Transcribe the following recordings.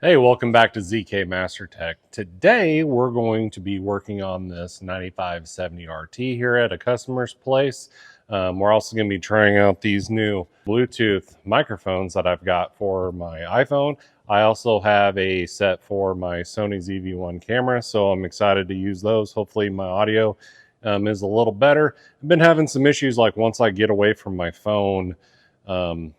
Hey, welcome back to ZK Master Tech. Today we're going to be working on this 9570 RT here at a customer's place. We're also going to be trying out these new Bluetooth microphones that I've got for my iPhone. I also have a set for my Sony ZV-1 camera, so I'm excited to use those. Hopefully my audio is a little better. I've been having some issues like once I get away from my phone,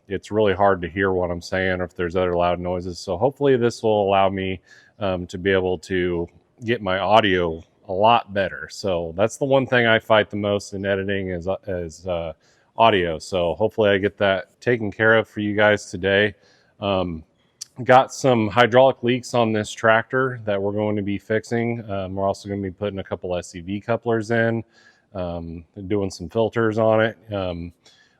it's really hard to hear what I'm saying or if there's other loud noises. So hopefully this will allow me to be able to get my audio a lot better. So that's the one thing I fight the most in editing is audio. So hopefully I get that taken care of for you guys today. Got some hydraulic leaks on this tractor that we're going to be fixing. We're also going to be putting a couple SCV couplers in, doing some filters on it.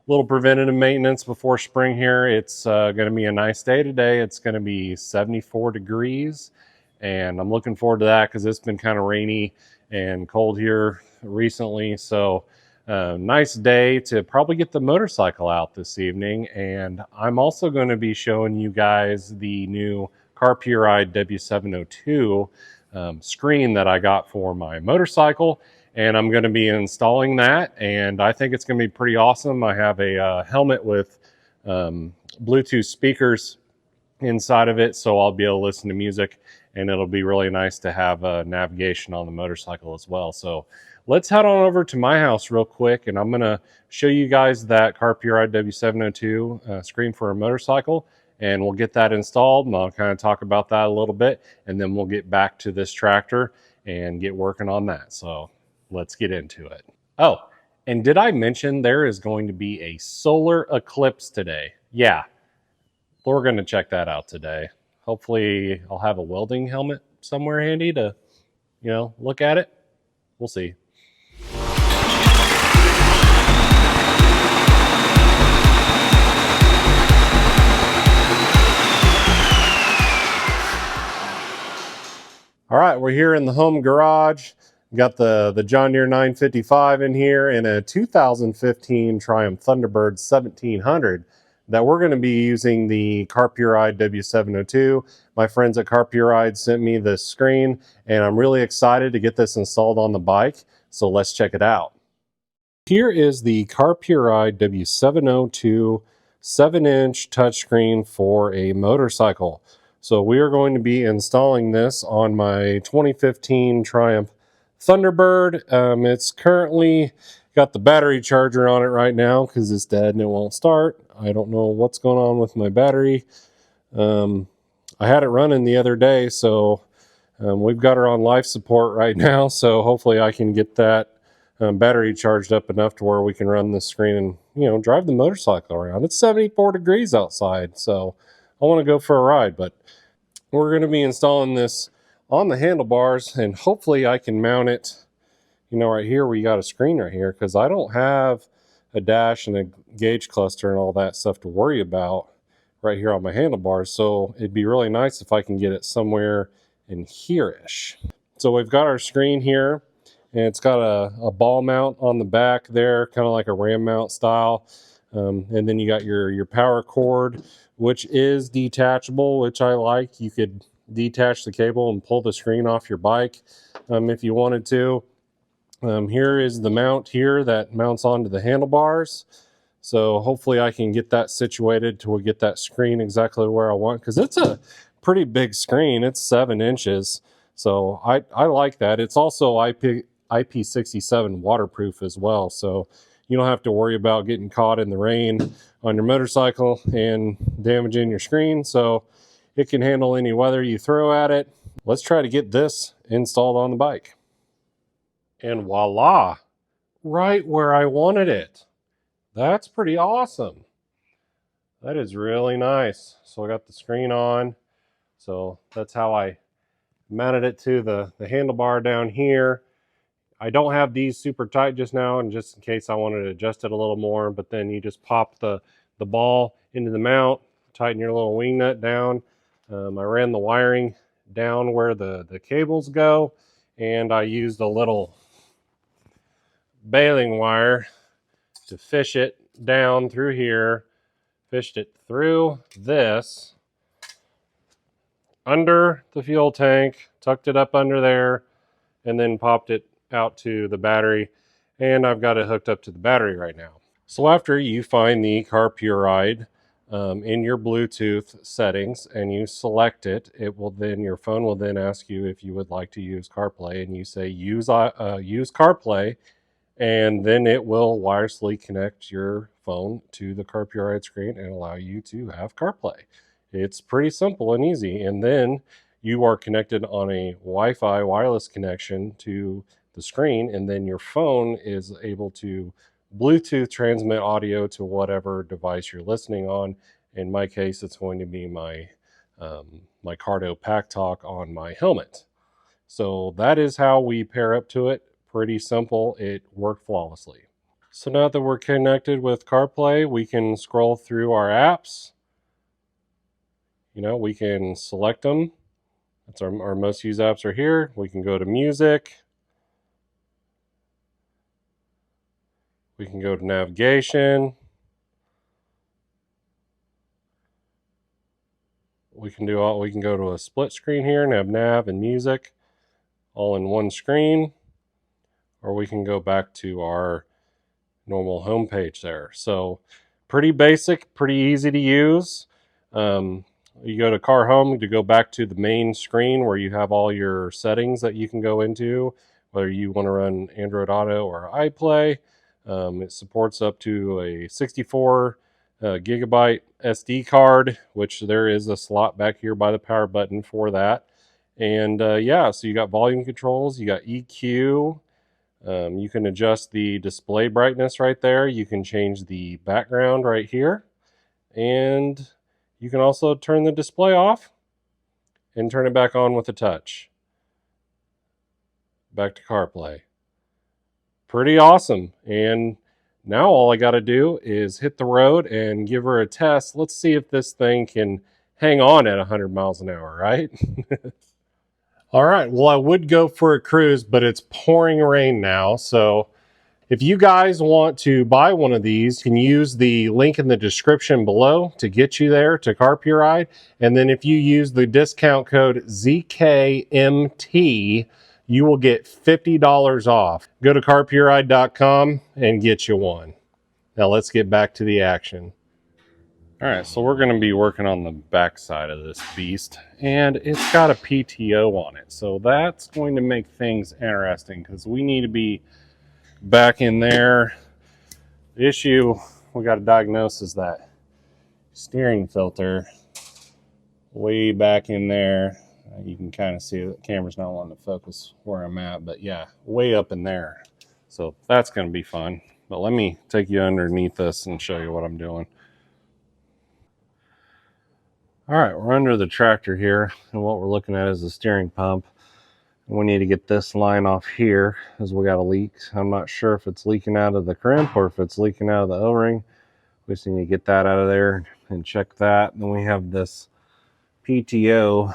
Little preventative maintenance before spring here. It's going to be a nice day today. It's going to be 74 degrees, and I'm looking forward to that because it's been kind of rainy and cold here recently. So nice day to probably get the motorcycle out this evening. And I'm also going to be showing you guys the new Puri W702 screen that I got for my motorcycle. And I'm going to be installing that, and I think it's going to be pretty awesome. I have a helmet with Bluetooth speakers inside of it, so I'll be able to listen to music, and it'll be really nice to have navigation on the motorcycle as well. So let's head on over to my house real quick, and I'm going to show you guys that Puri W702 screen for a motorcycle, and we'll get that installed, and I'll kind of talk about that a little bit, and then we'll get back to this tractor and get working on that. So let's get into it. Oh, and did I mention there is going to be a solar eclipse today? Yeah, we're going to check that out today. Hopefully I'll have a welding helmet somewhere handy to, look at it. We'll see. All right, we're here in the home garage. Got the John Deere 955 in here and a 2015 Triumph Thunderbird 1700 that we're going to be using the Puri W702. My friends at Puri sent me this screen, and I'm really excited to get this installed on the bike. So let's check it out. Here is the Puri W702 7-inch touchscreen for a motorcycle. So we are going to be installing this on my 2015 Triumph Thunderbird. It's currently got the battery charger on it right now because it's dead and it won't start. I don't know what's going on with my battery. I had it running the other day, so we've got her on life support right now. So hopefully I can get that battery charged up enough to where we can run this screen and drive the motorcycle around. It's 74 degrees outside, so I want to go for a ride. But we're going to be installing this on the handlebars, and hopefully I can mount it right here. We got a screen right here because I don't have a dash and a gauge cluster and all that stuff to worry about right here on my handlebars. So it'd be really nice if I can get it somewhere in here-ish. So we've got our screen here, and it's got a ball mount on the back there, kind of like a ram mount style. And then you got your power cord, which is detachable, which I like. You could detach the cable and pull the screen off your bike if you wanted to. Here is the mount here that mounts onto the handlebars. So hopefully I can get that situated to get that screen exactly where I want, because it's a pretty big screen. It's 7 inches. So I like that. It's also IP67 waterproof as well. So you don't have to worry about getting caught in the rain on your motorcycle and damaging your screen. So it can handle any weather you throw at it. Let's try to get this installed on the bike. And voila, right where I wanted it. That's pretty awesome. That is really nice. So I got the screen on. So that's how I mounted it to the handlebar down here. I don't have these super tight just now, and just in case I wanted to adjust it a little more, but then you just pop the ball into the mount, tighten your little wing nut down. I ran the wiring down where the cables go, and I used a little baling wire to fish it down through here, fished it through this, under the fuel tank, tucked it up under there, and then popped it out to the battery. And I've got it hooked up to the battery right now. So after you find the car Puride in your Bluetooth settings and you select it, your phone will then ask you if you would like to use CarPlay, and you say use CarPlay, and then it will wirelessly connect your phone to the car Puride screen and allow you to have CarPlay. It's pretty simple and easy, and then you are connected on a Wi-Fi wireless connection to the screen, and then your phone is able to Bluetooth transmit audio to whatever device you're listening on. In my case, it's going to be my Cardo Pack Talk on my helmet. So that is how we pair up to it. Pretty simple. It worked flawlessly. So now that we're connected with CarPlay, we can scroll through our apps. We can select them. That's our most used apps are here. We can go to music. We can go to navigation. We can go to a split screen here and have nav and music all in one screen, or we can go back to our normal home page there. So pretty basic, pretty easy to use. You go to car home to go back to the main screen where you have all your settings that you can go into, whether you want to run Android Auto or iPlay. It supports up to a 64 gigabyte SD card, which there is a slot back here by the power button for that. And so you got volume controls, you got EQ. You can adjust the display brightness right there. You can change the background right here. And you can also turn the display off and turn it back on with a touch. Back to CarPlay. Pretty awesome. And now all I got to do is hit the road and give her a test. Let's see if this thing can hang on at 100 miles an hour, right? All right. Well, I would go for a cruise, but it's pouring rain now. So if you guys want to buy one of these, you can use the link in the description below to get you there to Car Puride. And then if you use the discount code ZKMT, you will get $50 off. Go to carpuride.com and get you one. Now let's get back to the action. All right, so we're going to be working on the back side of this beast, and it's got a PTO on it. So that's going to make things interesting because we need to be back in there. The issue we got to diagnose is that steering filter way back in there. You can kind of see the camera's not wanting to focus where I'm at, but yeah, way up in there. So that's going to be fun. But let me take you underneath this and show you what I'm doing. All right, we're under the tractor here, and what we're looking at is the steering pump. We need to get this line off here as we got a leak. I'm not sure if it's leaking out of the crimp or if it's leaking out of the O-ring. We just need to get that out of there and check that. And then we have this PTO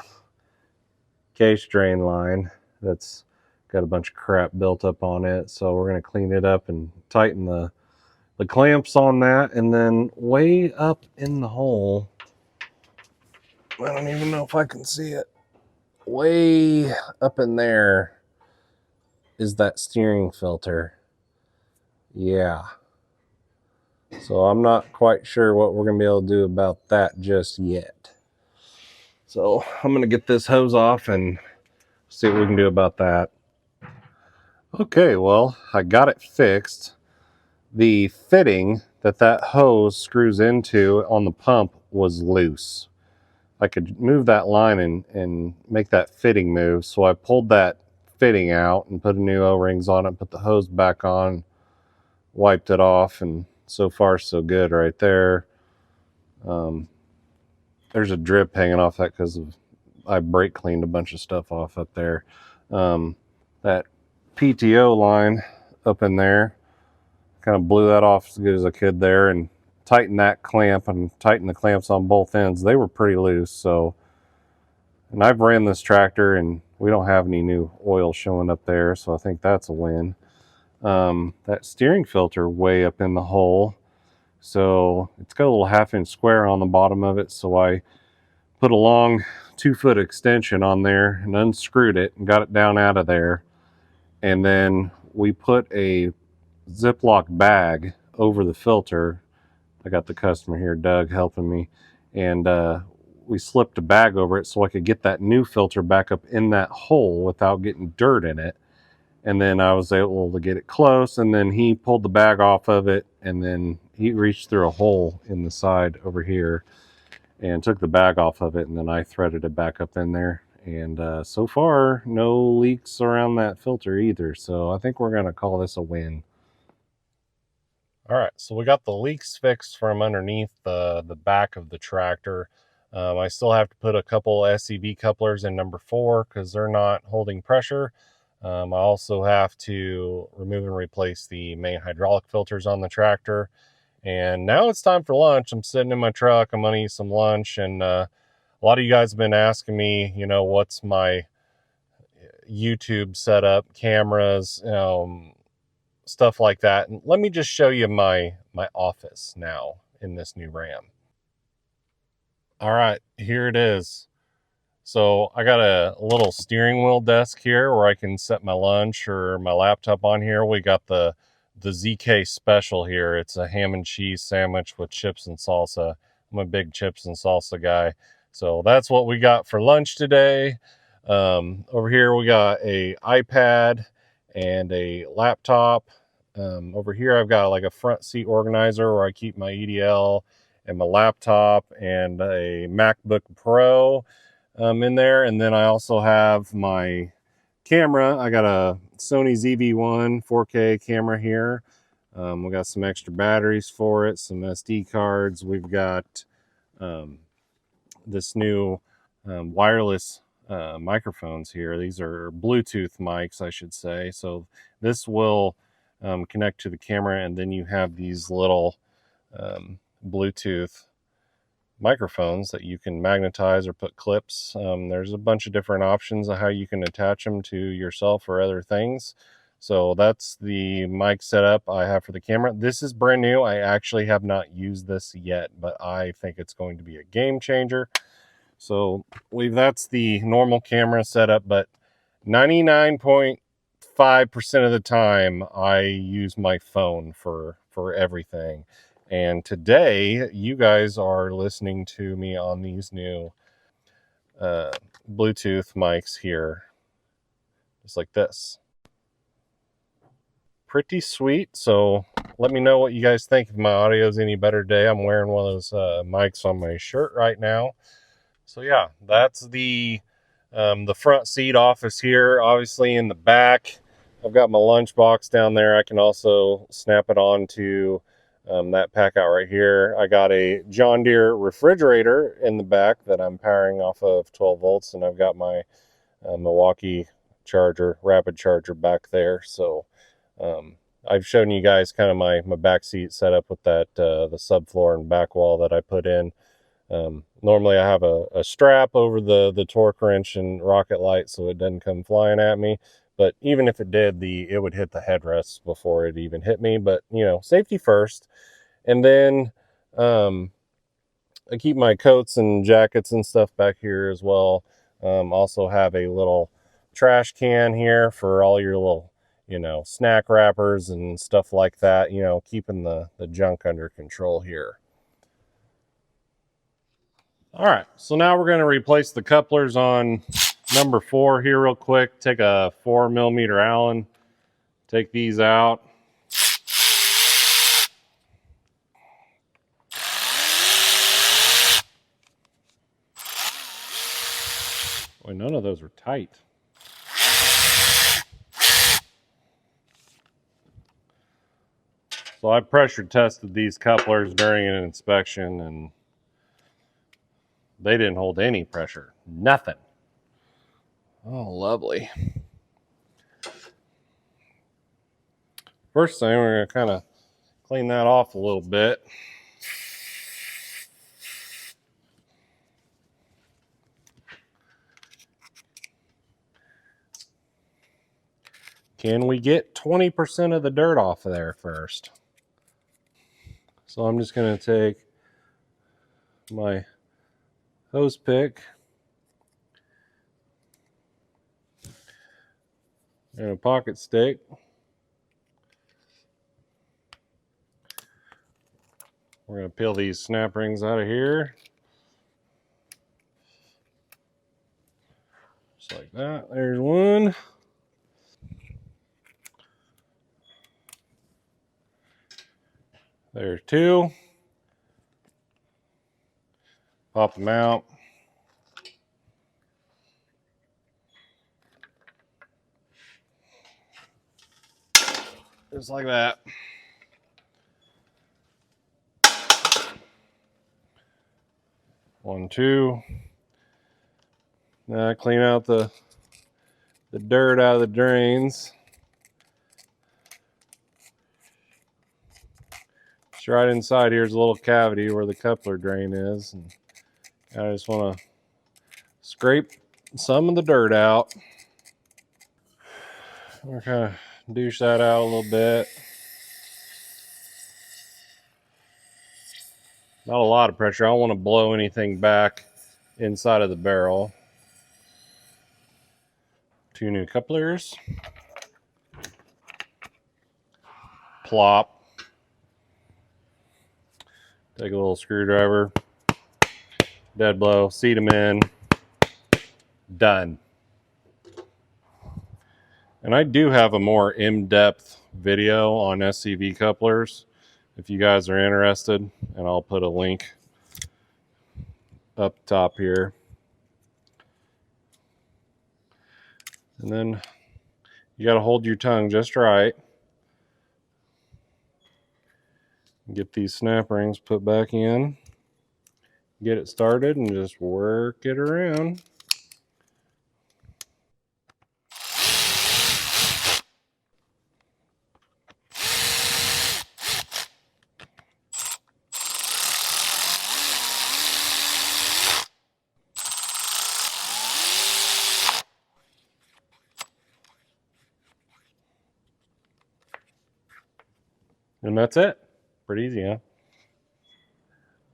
case drain line that's got a bunch of crap built up on it. So we're going to clean it up and tighten the clamps on that. And then way up in the hole, I don't even know if I can see it. Way up in there is that steering filter. Yeah. So I'm not quite sure what we're going to be able to do about that just yet. So I'm going to get this hose off and see what we can do about that. Okay, well, I got it fixed. The fitting that hose screws into on the pump was loose. I could move that line and make that fitting move. So I pulled that fitting out and put a new O-rings on it, put the hose back on, wiped it off, and so far so good right there. There's a drip hanging off that because I brake cleaned a bunch of stuff off up there. That PTO line up in there, kind of blew that off as good as I could there and tightened that clamp and tightened the clamps on both ends. They were pretty loose. So, and I've ran this tractor and we don't have any new oil showing up there, so I think that's a win. That steering filter way up in the hole, so it's got a little 1/2 inch square on the bottom of it, so I put a long 2-foot extension on there and unscrewed it and got it down out of there. And then we put a Ziploc bag over the filter. I got the customer here, Doug, helping me. And we slipped a bag over it so I could get that new filter back up in that hole without getting dirt in it. And then I was able to get it close, and then he pulled the bag off of it, and then he reached through a hole in the side over here and took the bag off of it, and then I threaded it back up in there. And so far, no leaks around that filter either, so I think we're going to call this a win. All right, so we got the leaks fixed from underneath the back of the tractor. I still have to put a couple SCV couplers in number 4 because they're not holding pressure. I also have to remove and replace the main hydraulic filters on the tractor. And now it's time for lunch. I'm sitting in my truck. I'm going to eat some lunch. And a lot of you guys have been asking me, what's my YouTube setup, cameras, stuff like that. And let me just show you my office now in this new Ram. All right, here it is. So I got a little steering wheel desk here where I can set my lunch or my laptop on here. We got the ZK special here. It's a ham and cheese sandwich with chips and salsa. I'm a big chips and salsa guy. So that's what we got for lunch today. Over here we got a iPad and a laptop. Over here I've got like a front seat organizer where I keep my EDL and my laptop and a MacBook Pro in there. And then I also have my camera. I got a Sony ZV-1 4K camera here. We got some extra batteries for it, some SD cards. We've got this new wireless microphones here. These are Bluetooth mics, I should say. So this will connect to the camera, and then you have these little Bluetooth microphones that you can magnetize or put clips. There's a bunch of different options of how you can attach them to yourself or other things. So that's the mic setup I have for the camera. This is brand new. I actually have not used this yet, but I think it's going to be a game changer. So that's the normal camera setup, but 99.5% of the time I use my phone for everything. And today, you guys are listening to me on these new Bluetooth mics here, just like this. Pretty sweet. So let me know what you guys think. If my audio is any better today, I'm wearing one of those mics on my shirt right now. So yeah, that's the front seat office here. Obviously in the back, I've got my lunch box down there. I can also snap it onto that pack out right here. I got a John Deere refrigerator in the back that I'm powering off of 12 volts, and I've got my Milwaukee rapid charger back there. So I've shown you guys kind of my back seat setup with that the subfloor and back wall that I put in. Normally I have a strap over the torque wrench and rocket light so it doesn't come flying at me. But even if it did, it would hit the headrests before it even hit me. But, safety first. And then I keep my coats and jackets and stuff back here as well. Also have a little trash can here for all your little, snack wrappers and stuff like that, keeping the junk under control here. All right, so now we're going to replace the couplers on number 4 here real quick. Take a 4mm Allen, take these out. Boy, none of those are tight. So I pressure tested these couplers during an inspection, and they didn't hold any pressure. Nothing. Oh, lovely. First thing, we're going to kind of clean that off a little bit. Can we get 20% of the dirt off of there first? So I'm just going to take my hose pick and a pocket stick. We're going to peel these snap rings out of here. Just like that. There's one. There's two. Pop them out. Just like that. One, two. Now clean out the dirt out of the drains. It's right inside here's a little cavity where the coupler drain is. And I just want to scrape some of the dirt out. We're kind of douche that out a little bit. Not a lot of pressure. I don't want to blow anything back inside of the barrel. Two new couplers. Plop. Take a little screwdriver. Dead blow. Seat them in. Done. And I do have a more in-depth video on SCV couplers if you guys are interested, and I'll put a link up top here. And then you got to hold your tongue just right. Get these snap rings put back in. Get it started and just work it around. And that's it. Pretty easy, huh?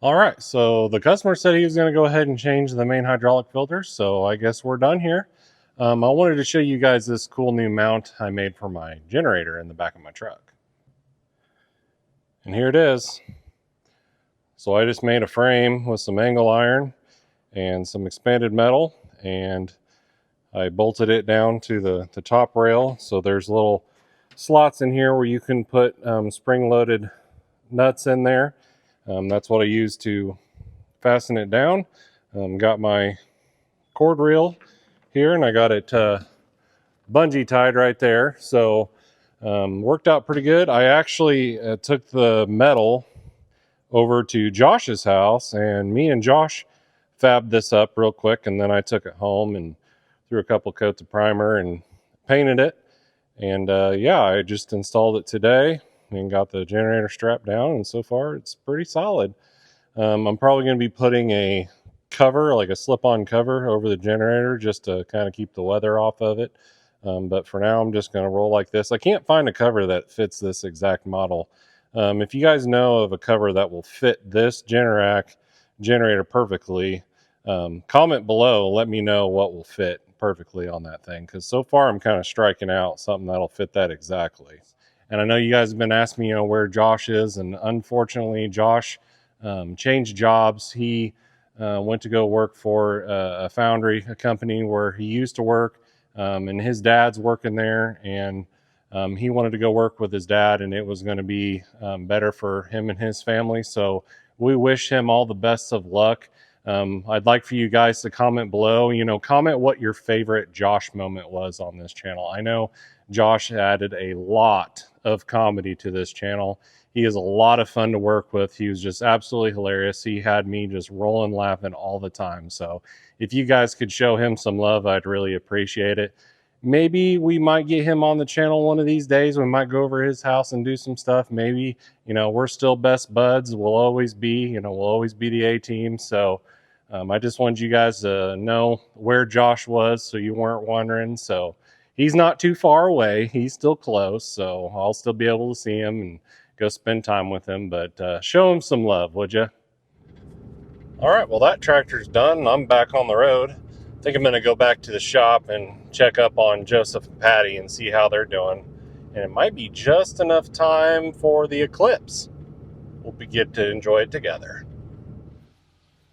All right, so the customer said he was going to go ahead and change the main hydraulic filter, so I guess we're done here. I wanted to show you guys this cool new mount I made for my generator in the back of my truck. And here it is. So I just made a frame with some angle iron and some expanded metal, and I bolted it down to the top rail. So there's little slots in here where you can put spring-loaded nuts in there. That's what I use to fasten it down. Got my cord reel here, and I got it bungee tied right there. So worked out pretty good. I actually took the metal over to Josh's house, and me and Josh fabbed this up real quick, and then I took it home and threw a couple coats of primer and painted it. And yeah, I just installed it today and got the generator strapped down, and so far it's pretty solid. I'm probably going to be putting a cover, like a slip-on cover, over the generator just to kind of keep the weather off of it. But for now, I'm just going to roll like this. I can't find a cover that fits this exact model. If you guys know of a cover that will fit this generator perfectly, comment below. Let me know what will fit perfectly on that thing, because so far I'm kind of striking out something that'll fit that exactly. And I know you guys have been asking me, where Josh is, and unfortunately Josh changed jobs. He went to go work for a foundry, a company where he used to work, and his dad's working there, and he wanted to go work with his dad, and it was going to be better for him and his family. So we wish him all the best of luck. I'd like for you guys to comment below, comment what your favorite Josh moment was on this channel. I know Josh added a lot of comedy to this channel. He is a lot of fun to work with. He was just absolutely hilarious. He had me just rolling laughing all the time. So if you guys could show him some love, I'd really appreciate it. Maybe we might get him on the channel one of these days. We might go over his house and do some stuff. Maybe, we're still best buds. We'll always be, we'll always be the A-team. So I just wanted you guys to know where Josh was, so you weren't wondering. So he's not too far away. He's still close, so I'll still be able to see him and go spend time with him. But show him some love, would you? All right, well, that tractor's done. I'm back on the road. think I'm going to go back to the shop and check up on Joseph and Patty and see how they're doing. And it might be just enough time for the eclipse. We'll get to enjoy it together.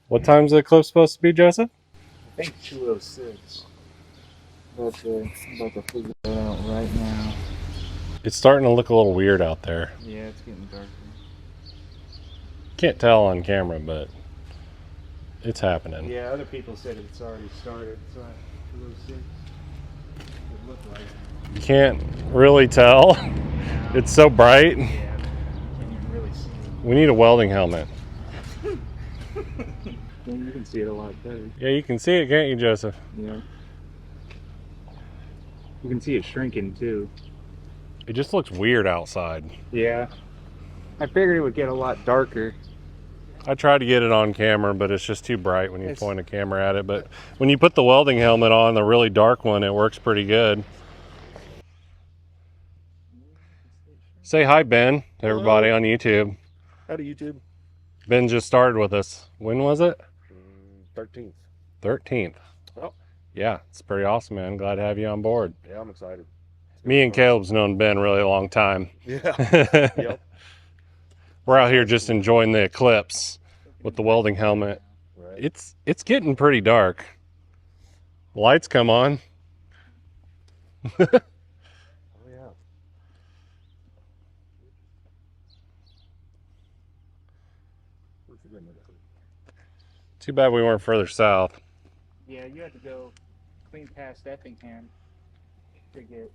What time's the eclipse supposed to be, Joseph? I think 2:06. I'm about to figure it out right now. It's starting to look a little weird out there. Yeah, it's getting darker. Can't tell on camera, but it's happening. Yeah, other people said it's already started. It's at 2:06. It looked like. You can't really tell. It's so bright. Yeah, can't even really see it. We need a welding helmet. Well, you can see it a lot better. Yeah, you can see it, can't you, Joseph? Yeah. You can see it shrinking too. It just looks weird outside. Yeah. I figured it would get a lot darker. I tried to get it on camera, but it's just too bright when you point a camera at it. But when you put the welding helmet on, the really dark one, it works pretty good. Say hi, Ben, to everybody on YouTube. Howdy, YouTube. Ben just started with us. When was it? 13th. 13th. Oh. Yeah, it's pretty awesome, man. Glad to have you on board. Yeah, I'm excited. Me and Caleb's known Ben really a long time. Yeah. Yep. We're out here just enjoying the eclipse with the welding helmet. Right. It's getting pretty dark. Lights come on. Oh, yeah. Too bad we weren't further south. Yeah, you had to go clean past Effingham to get,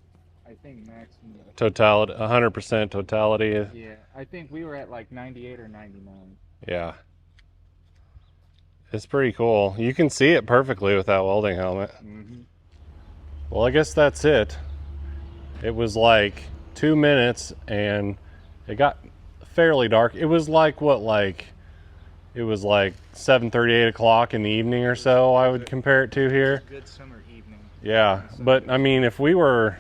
I think, maximum. Totality, 100% totality. Yeah, I think we were at like 98 or 99. Yeah. It's pretty cool. You can see it perfectly with that welding helmet. Mm-hmm. Well, I guess that's it. It was like 2 minutes and it got fairly dark. It was like, what, it was like 7:30, 8 o'clock in the evening or so, I would compare it to here. Good summer evening. Yeah, but I mean, if we were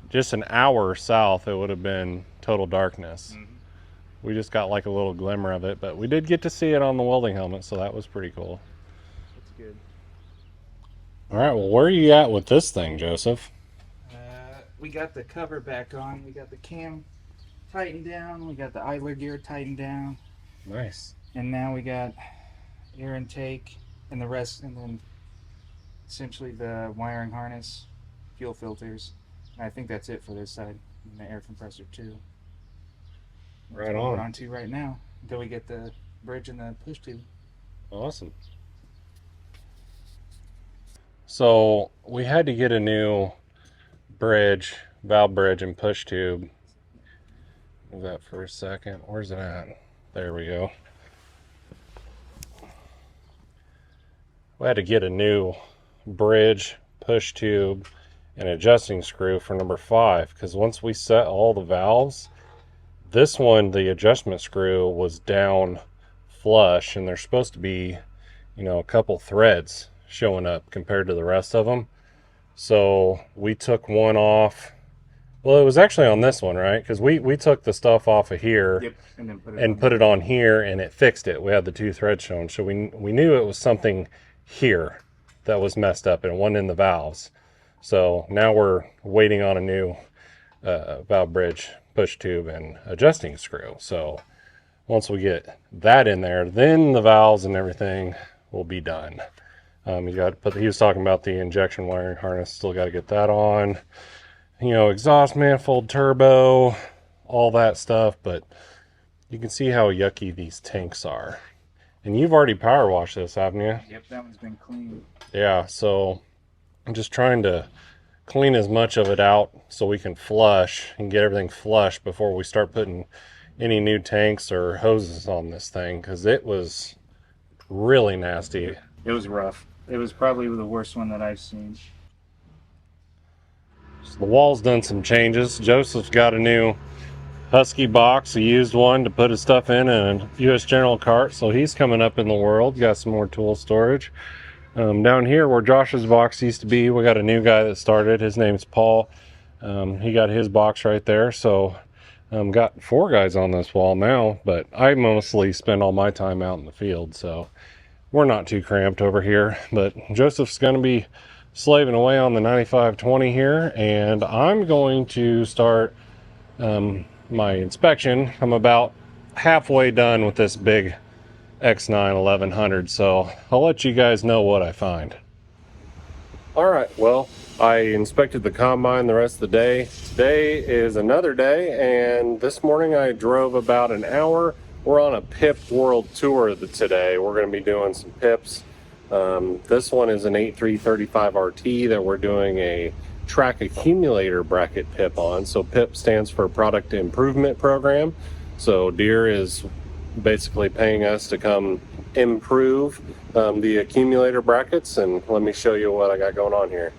just an hour south, it would have been total darkness. Mm-hmm. We just got like a little glimmer of it, but we did get to see it on the welding helmet, so that was pretty cool. That's good. All right, well, where are you at with this thing, Joseph? We got the cover back on. We got the cam tightened down. We got the idler gear tightened down. Nice. And now we got air intake and the rest, and then essentially the wiring harness, fuel filters. And I think that's it for this side. And the air compressor too. Right That's what on. we're on to right now until we get the bridge and the push tube. Awesome. So we had to get a new bridge, valve bridge and push tube. Move that for a second. Where's it at? There we go. We had to get a new bridge, push tube, and adjusting screw for number 5, because once we set all the valves, this one, the adjustment screw was down flush, and there's supposed to be, a couple threads showing up compared to the rest of them. So we took one off. Well, it was actually on this one, right? Because we took the stuff off of here. Yep. And then put it on here, and it fixed it. We had the 2 threads shown, so we knew it was something here that was messed up, and it wasn't in the valves. So now we're waiting on a new valve bridge, push tube, and adjusting screw. So once we get that in there, then the valves and everything will be done. He was talking about the injection wiring harness. Still got to get that on. Exhaust manifold, turbo, all that stuff. But you can see how yucky these tanks are. And you've already power washed this, haven't you? Yep, that one's been clean. Yeah, so I'm just trying to clean as much of it out so we can flush and get everything flush before we start putting any new tanks or hoses on this thing, because it was really nasty. It was rough. It was probably the worst one that I've seen. So the wall's done some changes. Joseph's got a new Husky box, a used one to put his stuff in, and a U.S. General cart, so he's coming up in the world. Got some more tool storage. Down here where Josh's box used to be, we got a new guy that started. His name's Paul. He got his box right there, so got 4 guys on this wall now, but I mostly spend all my time out in the field, so we're not too cramped over here, but Joseph's going to be slaving away on the 9520 here, and I'm going to start my inspection. I'm about halfway done with this big X9 1100, so I'll let you guys know what I find. All right, well, I inspected the combine the rest of the day. Today is another day, and this morning I drove about an hour. We're on a PIP world tour today. We're going to be doing some PIPs. This one is an 8335 RT that we're doing a track accumulator bracket PIP on. So PIP stands for Product Improvement Program. So Deere is basically paying us to come improve the accumulator brackets, and let me show you what I got going on here.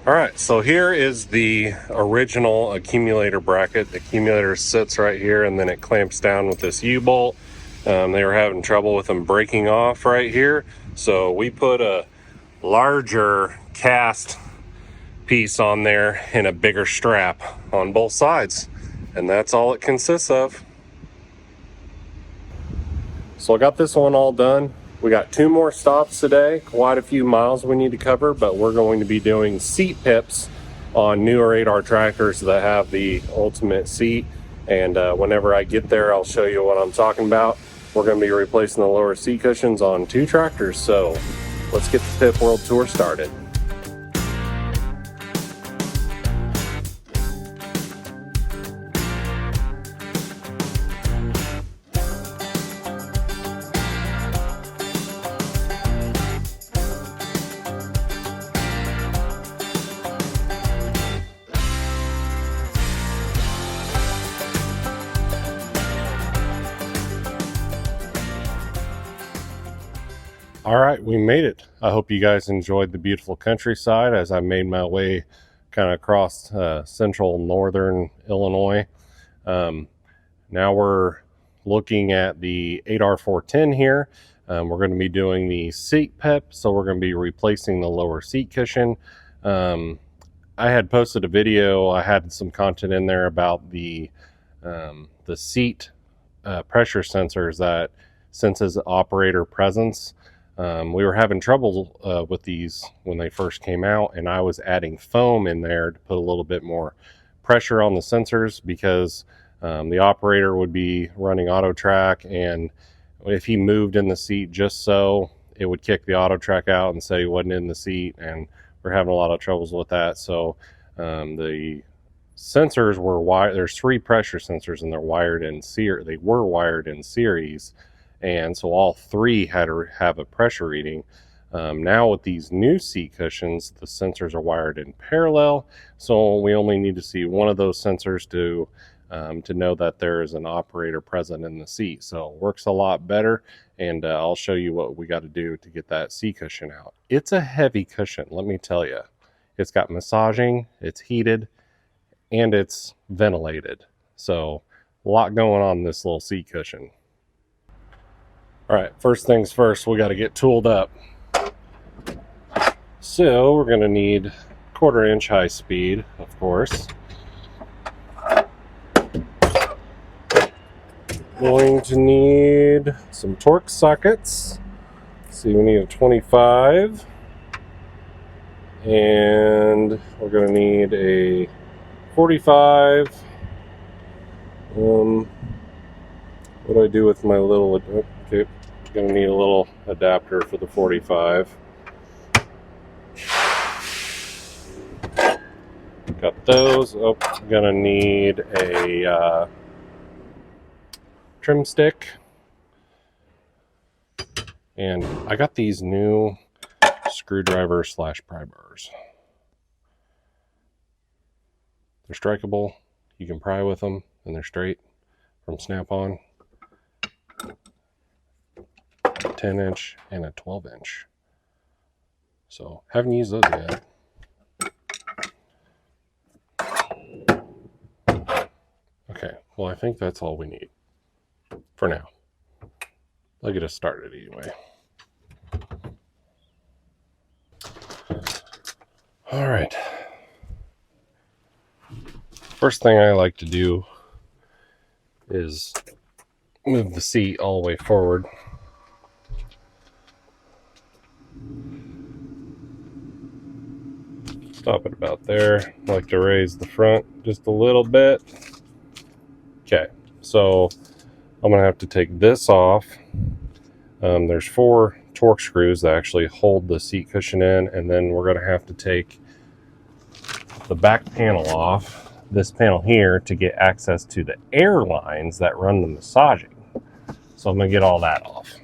All right, so here is the original accumulator bracket. The accumulator sits right here, and then it clamps down with this U-bolt. They were having trouble with them breaking off right here, so we put a larger cast piece on there and a bigger strap on both sides, and that's all it consists of. So I got this one all done. We got 2 more stops today, quite a few miles we need to cover, but we're going to be doing seat pips on newer 8R tractors that have the ultimate seat. And whenever I get there, I'll show you what I'm talking about. We're going to be replacing the lower seat cushions on 2 tractors. So let's get the PIP World Tour started. All right, we made it. I hope you guys enjoyed the beautiful countryside as I made my way kind of across central northern Illinois. Now we're looking at the 8R410 here. We're going to be doing the seat PIP, so we're going to be replacing the lower seat cushion. I had posted a video. I had some content in there about the seat pressure sensors that senses operator presence. We were having trouble with these when they first came out, and I was adding foam in there to put a little bit more pressure on the sensors because the operator would be running auto track, and if he moved in the seat just so, it would kick the auto track out and say he wasn't in the seat, and we're having a lot of troubles with that. So the sensors were wired. There's 3 pressure sensors, and they're wired in series. They were wired in series. And so all 3 had to have a pressure reading. Now with these new seat cushions, the sensors are wired in parallel, so we only need to see one of those sensors to know that there is an operator present in the seat. So it works a lot better, and I'll show you what we got to do to get that seat cushion out. It's a heavy cushion, let me tell you. It's got massaging, it's heated, and it's ventilated. So a lot going on in this little seat cushion. All right, first things first, we got to get tooled up. So we're going to need 1/4 inch high speed, of course. Going to need some torque sockets. See, we need a 25. And we're going to need a 45. What do I do with my little... Okay. Going to need a little adapter for the 45. Got those. Oh, going to need a trim stick. And I got these new screwdriver / pry bars. They're strikeable. You can pry with them, and they're straight from Snap-on. 10 inch and a 12 inch. So haven't used those yet. Okay, well, I think that's all we need for now. I'll get us started anyway. All right. First thing I like to do is move the seat all the way forward. Stop it about there. I like to raise the front just a little bit. Okay, so I'm gonna have to take this off. There's 4 torque screws that actually hold the seat cushion in, and then we're gonna have to take the back panel off, this panel here, to get access to the air lines that run the massaging. So I'm gonna get all that off.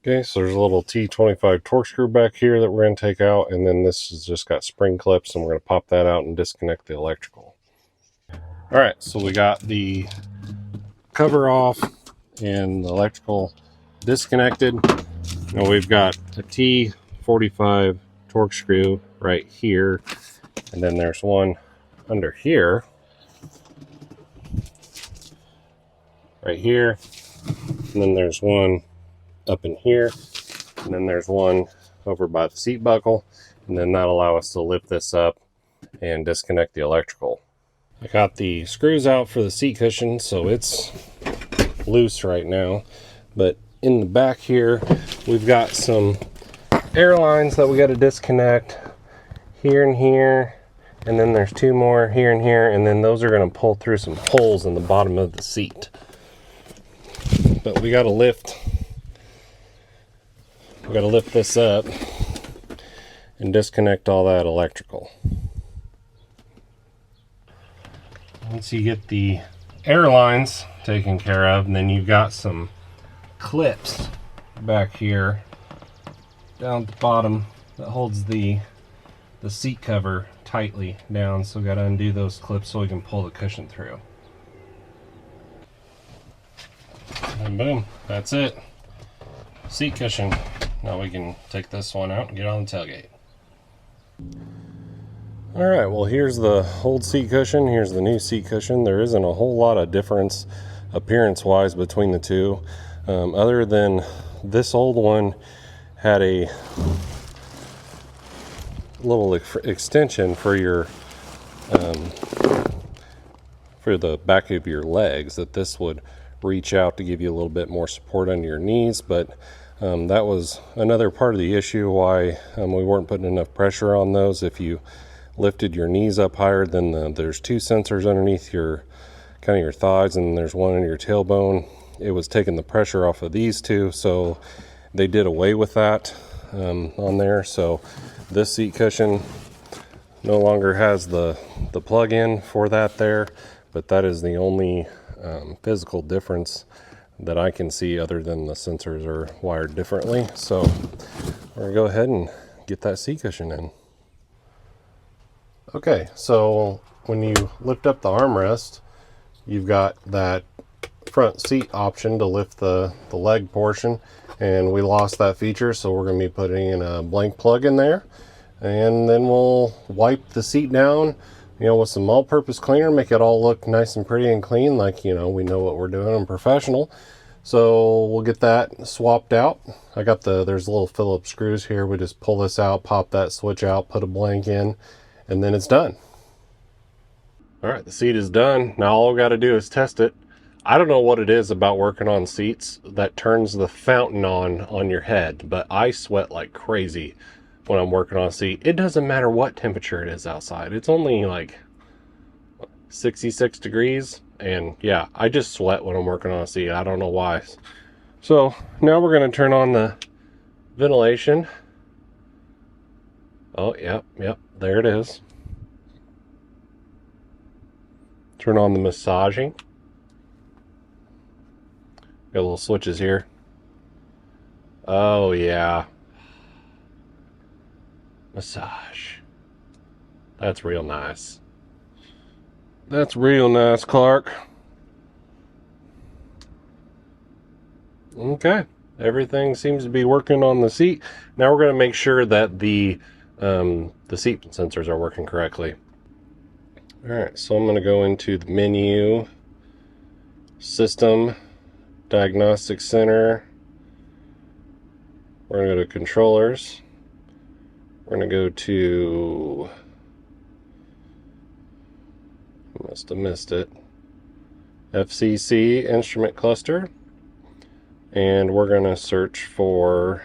Okay, so there's a little T25 torque screw back here that we're going to take out, and then this has just got spring clips, and we're going to pop that out and disconnect the electrical. All right, so we got the cover off and the electrical disconnected. Now we've got a T45 torque screw right here, and then there's one under here, right here, and then there's one up in here, and then there's one over by the seat buckle, and then that'll allow us to lift this up and disconnect the electrical. I got the screws out for the seat cushion, so it's loose right now, but in the back here we've got some air lines that we got to disconnect here and here, and then there's 2 more here and here, and then those are going to pull through some holes in the bottom of the seat. But we got to lift this up and disconnect all that electrical. Once you get the air lines taken care of, and then you've got some clips back here down at the bottom that holds the seat cover tightly down, so we got to undo those clips so we can pull the cushion through. And boom, that's it. Seat cushion. Now we can take this one out and get on the tailgate. Alright, well here's the old seat cushion, here's the new seat cushion. There isn't a whole lot of difference appearance-wise between the two, other than this old one had a little extension for your for the back of your legs, that this would reach out to give you a little bit more support under your knees, but that was another part of the issue why we weren't putting enough pressure on those. If you lifted your knees up higher, then there's 2 sensors underneath your kind of your thighs, and there's one in your tailbone. It was taking the pressure off of these 2, so they did away with that on there. So this seat cushion no longer has the plug-in for that there, but that is the only physical difference that I can see, other than the sensors are wired differently. So we're gonna go ahead and get that seat cushion in. Okay, so when you lift up the armrest, you've got that front seat option to lift the leg portion, and we lost that feature, so we're going to be putting in a blank plug in there, and then we'll wipe the seat down, you know, with some all-purpose cleaner, make it all look nice and pretty and clean, like, you know, we know what we're doing and professional. So we'll get that swapped out. I got there's little Phillips screws here. We just pull this out, pop that switch out, put a blank in, and then it's done. All right, the seat is done. Now all I've got to do is test it. I don't know what it is about working on seats that turns the fountain on your head, but I sweat like crazy when I'm working on a seat. It doesn't matter what temperature it is outside. It's only like 66 degrees, and yeah, I just sweat when I'm working on a seat. I don't know why. So now we're going to turn on the ventilation. Oh, yep, there it is. Turn on the massaging. Got little switches here. Oh yeah. Massage. That's real nice. That's real nice, Clark. Okay. Everything seems to be working on the seat. Now we're going to make sure that the seat sensors are working correctly. Alright, so I'm going to go into the menu, System, Diagnostic Center. We're going to go to Controllers. We're going to go to, must have missed it, FCC Instrument Cluster. And we're going to search for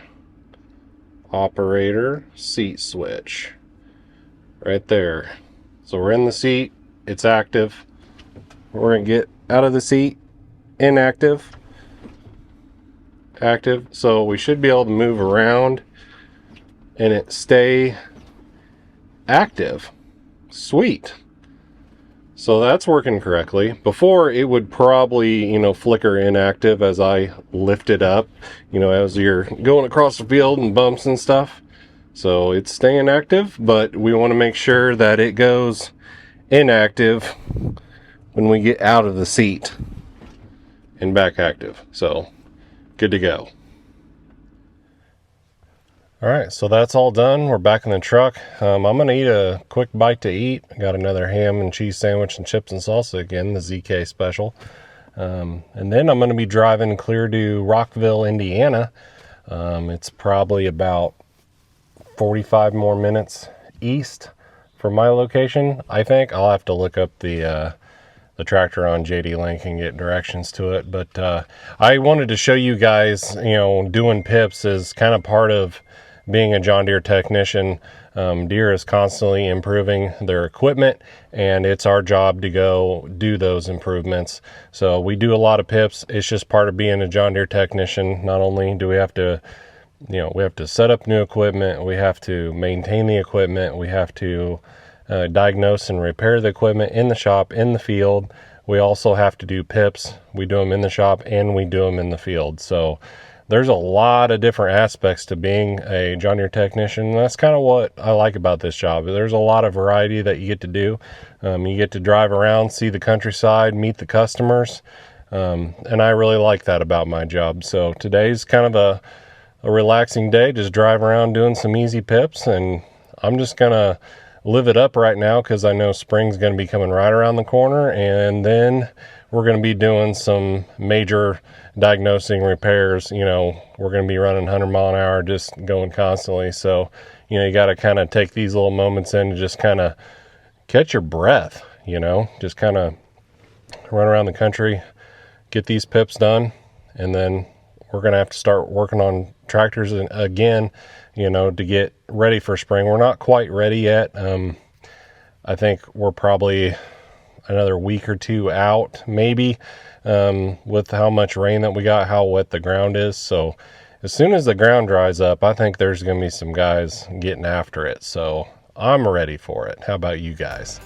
operator seat switch right there. So we're in the seat, it's active. We're gonna get out of the seat, inactive, active. So we should be able to move around and it stay active. Sweet. So that's working correctly. Before it would probably, flicker inactive as I lift it up, as you're going across the field and bumps and stuff. So it's staying active, but we want to make sure that it goes inactive when we get out of the seat and back active. So good to go. All right, so that's all done. We're back in the truck. I'm gonna eat a quick bite to eat. I got another ham and cheese sandwich and chips and salsa again, the ZK special. And then I'm gonna be driving clear to Rockville, Indiana. It's probably about 45 more minutes east from my location. I think I'll have to look up the tractor on JD Link and get directions to it. But I wanted to show you guys, doing pips is kind of part of being a John Deere technician. Deere is constantly improving their equipment, and it's our job to go do those improvements. So we do a lot of pips. It's just part of being a John Deere technician. Not only do we have to, we have to set up new equipment, we have to maintain the equipment, we have to diagnose and repair the equipment in the shop, in the field. We also have to do pips. We do them in the shop and we do them in the field. So there's a lot of different aspects to being a John Deere technician. That's kind of what I like about this job. There's a lot of variety that you get to do. You get to drive around, see the countryside, meet the customers. And I really like that about my job. So today's kind of a relaxing day, just drive around doing some easy pips. And I'm just going to live it up right now because I know spring's going to be coming right around the corner. And then we're going to be doing some major diagnosing repairs. We're going to be running 100 mile an hour, just going constantly. So, you got to kind of take these little moments in to just kind of catch your breath, just kind of run around the country, get these pips done. And then we're going to have to start working on tractors again, to get ready for spring. We're not quite ready yet. I think we're probably another week or two out, maybe, with how much rain that we got, how wet the ground is. So as soon as the ground dries up, I think there's going to be some guys getting after it. So I'm ready for it. How about you guys?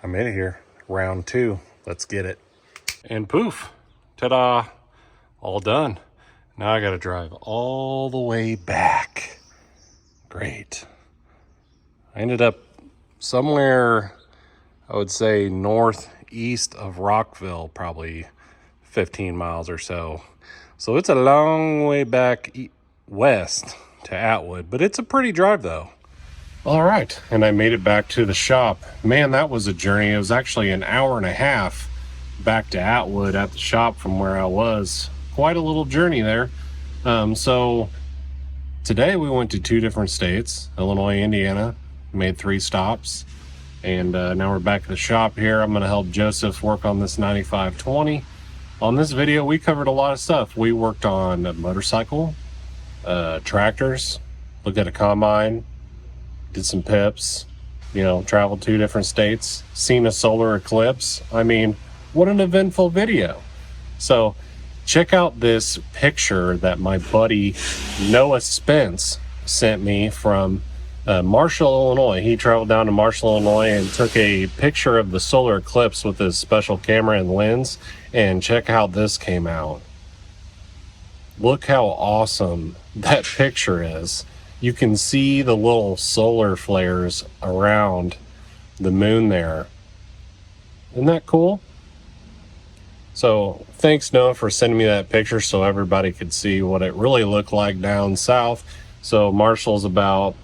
I made it here. Round 2. Let's get it. And poof, ta-da, all done. Now I gotta drive all the way back. Great. I ended up somewhere, I would say northeast of Rockville, probably 15 miles or so. So it's a long way back west to Atwood, but it's a pretty drive though. All right, and I made it back to the shop. Man, that was a journey. It was actually an hour and a half back to Atwood at the shop from where I was. Quite a little journey there. So today we went to 2 different states, Illinois, Indiana, made 3 stops. And now we're back at the shop here. I'm gonna help Joseph work on this 9520. On this video, we covered a lot of stuff. We worked on a motorcycle, tractors, looked at a combine, did some pips, you know, traveled 2 different states, seen a solar eclipse. I mean, what an eventful video. So check out this picture that my buddy Noah Spence sent me from Marshall, Illinois. He traveled down to Marshall, Illinois and took a picture of the solar eclipse with his special camera and lens. And check how this came out. Look how awesome that picture is. You can see the little solar flares around the moon there. Isn't that cool? So thanks, Noah, for sending me that picture so everybody could see what it really looked like down south. So Marshall's about,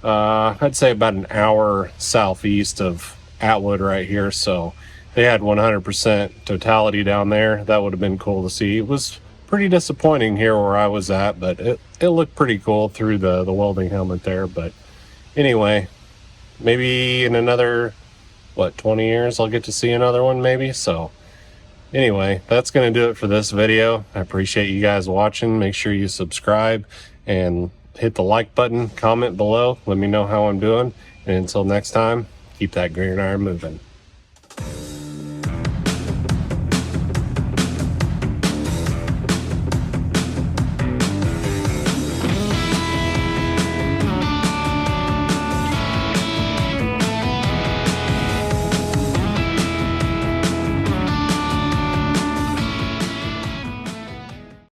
I'd say about an hour southeast of Atwood right here. So they had 100% totality down there. That would have been cool to see. It was pretty disappointing here where I was at, but it looked pretty cool through the welding helmet there. But anyway, maybe in another, 20 years I'll get to see another one maybe. So anyway, that's going to do it for this video. I appreciate you guys watching. Make sure you subscribe and hit the like button, comment below, let me know how I'm doing. And until next time, keep that gridiron moving.